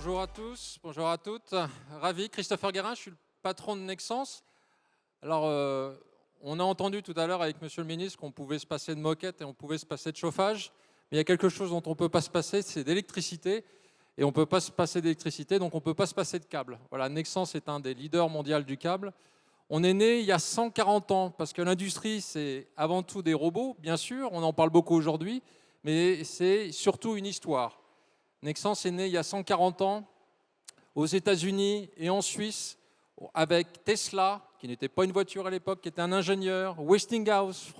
Bonjour à tous, bonjour à toutes. Ravi, Christopher Guérin, je suis le patron de Nexans. Alors, on a entendu tout à l'heure avec Monsieur le Ministre qu'on pouvait se passer de moquette et on pouvait se passer de chauffage. Mais il y a quelque chose dont on ne peut pas se passer, c'est d'électricité. Et on ne peut pas se passer d'électricité, donc on ne peut pas se passer de câble. Voilà, Nexans est un des leaders mondiaux du câble. On est né il y a 140 ans, parce que l'industrie, c'est avant tout des robots, bien sûr, on en parle beaucoup aujourd'hui, mais c'est surtout une histoire. Nexans est né il y a 140 ans aux États-Unis et en Suisse avec Tesla, qui n'était pas une voiture à l'époque, qui était un ingénieur, Westinghouse,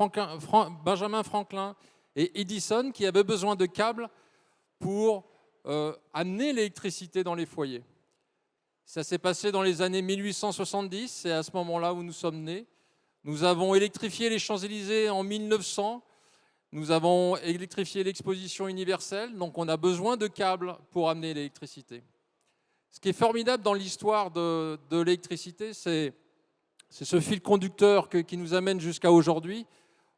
Benjamin Franklin et Edison, qui avaient besoin de câbles pour amener l'électricité dans les foyers. Ça s'est passé dans les années 1870, c'est à ce moment-là où nous sommes nés. Nous avons électrifié les Champs-Élysées en 1900. Nous avons électrifié l'exposition universelle, donc on a besoin de câbles pour amener l'électricité. Ce qui est formidable dans l'histoire de l'électricité, c'est ce fil conducteur qui nous amène jusqu'à aujourd'hui.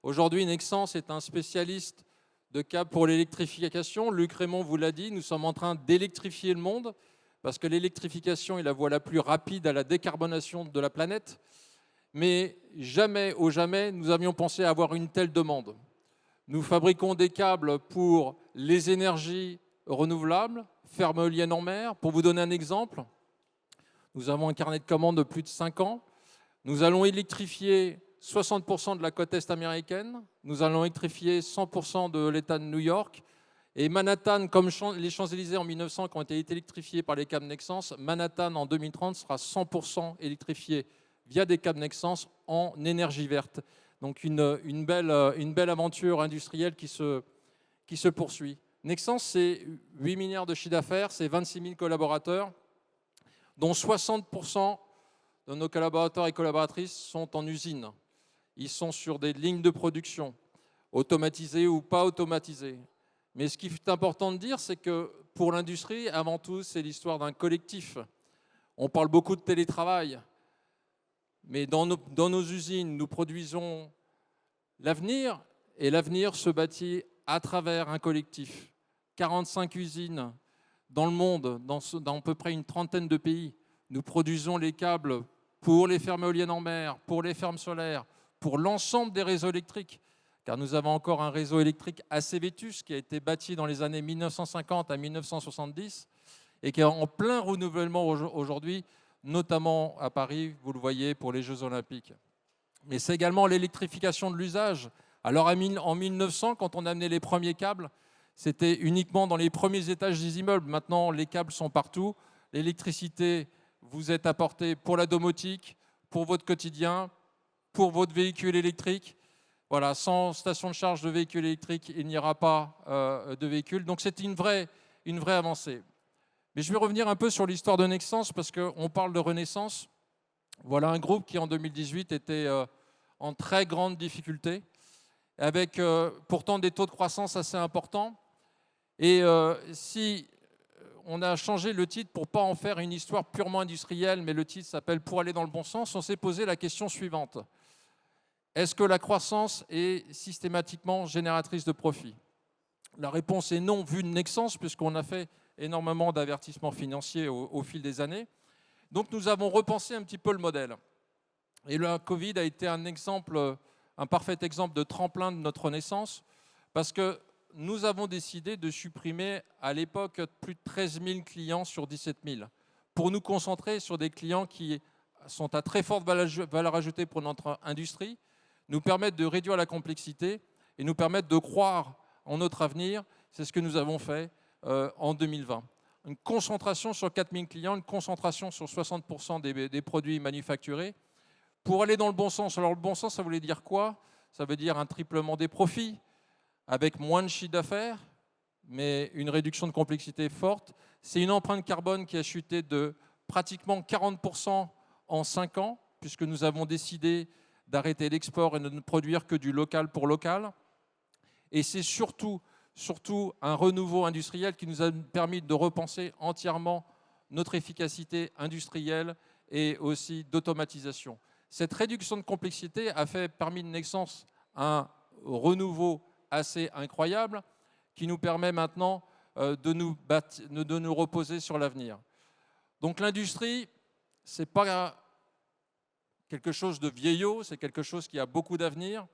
Aujourd'hui, Nexans est un spécialiste de câbles pour l'électrification. Luc Rémond vous l'a dit, nous sommes en train d'électrifier le monde parce que l'électrification est la voie la plus rapide à la décarbonation de la planète. Mais jamais, au jamais, nous avions pensé avoir une telle demande. Nous fabriquons des câbles pour les énergies renouvelables, fermes éoliennes en mer. Pour vous donner un exemple, nous avons un carnet de commandes de plus de 5 ans. Nous allons électrifier 60% de la côte est américaine. Nous allons électrifier 100% de l'État de New York. Et Manhattan, comme les Champs-Élysées en 1900 qui ont été électrifiés par les câbles Nexans, Manhattan en 2030 sera 100% électrifié via des câbles Nexans en énergie verte. Donc une belle aventure industrielle qui se poursuit. Nexans, c'est 8 milliards de chiffre d'affaires, c'est 26 000 collaborateurs, dont 60% de nos collaborateurs et collaboratrices sont en usine. Ils sont sur des lignes de production, automatisées ou pas automatisées. Mais ce qui est important de dire, c'est que pour l'industrie, avant tout, c'est l'histoire d'un collectif. On parle beaucoup de télétravail. Mais dans nos usines, nous produisons l'avenir, et l'avenir se bâtit à travers un collectif. 45 usines dans le monde, dans à peu près une trentaine de pays. Nous produisons les câbles pour les fermes éoliennes en mer, pour les fermes solaires, pour l'ensemble des réseaux électriques, car nous avons encore un réseau électrique assez vétuste qui a été bâti dans les années 1950 à 1970 et qui est en plein renouvellement aujourd'hui, notamment à Paris, vous le voyez, pour les Jeux Olympiques. Mais c'est également l'électrification de l'usage. Alors en 1900, quand on a amené les premiers câbles, c'était uniquement dans les premiers étages des immeubles. Maintenant, les câbles sont partout. L'électricité vous est apportée pour la domotique, pour votre quotidien, pour votre véhicule électrique. Voilà, sans station de charge de véhicule électrique, il n'y aura pas de véhicule. Donc c'est une vraie avancée. Mais je vais revenir un peu sur l'histoire de Nexans parce qu'on parle de renaissance. Voilà un groupe qui, en 2018, était en très grande difficulté, avec pourtant des taux de croissance assez importants. Et si on a changé le titre pour ne pas en faire une histoire purement industrielle, mais le titre s'appelle « Pour aller dans le bon sens », on s'est posé la question suivante. Est-ce que la croissance est systématiquement génératrice de profit? La réponse est non, vu de Nexans, puisqu'on a fait énormément d'avertissements financiers au fil des années. Donc nous avons repensé un petit peu le modèle. Et le Covid a été un parfait exemple de tremplin de notre renaissance, parce que nous avons décidé de supprimer à l'époque plus de 13 000 clients sur 17 000, pour nous concentrer sur des clients qui sont à très forte valeur ajoutée pour notre industrie, nous permettent de réduire la complexité et nous permettent de croire en notre avenir. C'est ce que nous avons fait en 2020. Une concentration sur 4 000 clients, une concentration sur 60% des produits manufacturés. Pour aller dans le bon sens, alors le bon sens, ça voulait dire quoi? Ça veut dire un triplement des profits, avec moins de chiffre d'affaires, mais une réduction de complexité forte. C'est une empreinte carbone qui a chuté de pratiquement 40% en 5 ans, puisque nous avons décidé d'arrêter l'export et de ne produire que du local pour local. Et c'est surtout un renouveau industriel qui nous a permis de repenser entièrement notre efficacité industrielle et aussi d'automatisation. Cette réduction de complexité a permis de Nexans un renouveau assez incroyable qui nous permet maintenant de nous reposer sur l'avenir. Donc l'industrie, ce n'est pas quelque chose de vieillot, c'est quelque chose qui a beaucoup d'avenir.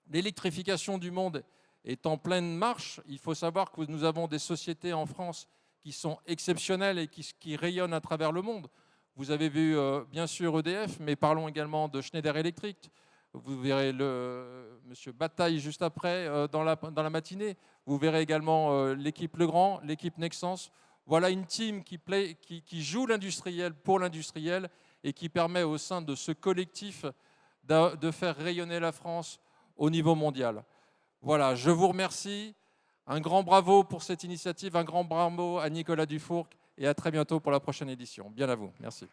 L'électrification du monde est en pleine marche. Il faut savoir que nous avons des sociétés en France qui sont exceptionnelles et qui rayonnent à travers le monde. Vous avez vu bien sûr EDF, mais parlons également de Schneider Electric. Vous verrez monsieur Bataille juste après dans la matinée. Vous verrez également l'équipe Legrand, l'équipe Nexans. Voilà une team qui joue l'industriel pour l'industriel et qui permet au sein de ce collectif de faire rayonner la France au niveau mondial. Voilà, je vous remercie. Un grand bravo pour cette initiative, un grand bravo à Nicolas Dufourcq et à très bientôt pour la prochaine édition. Bien à vous. Merci.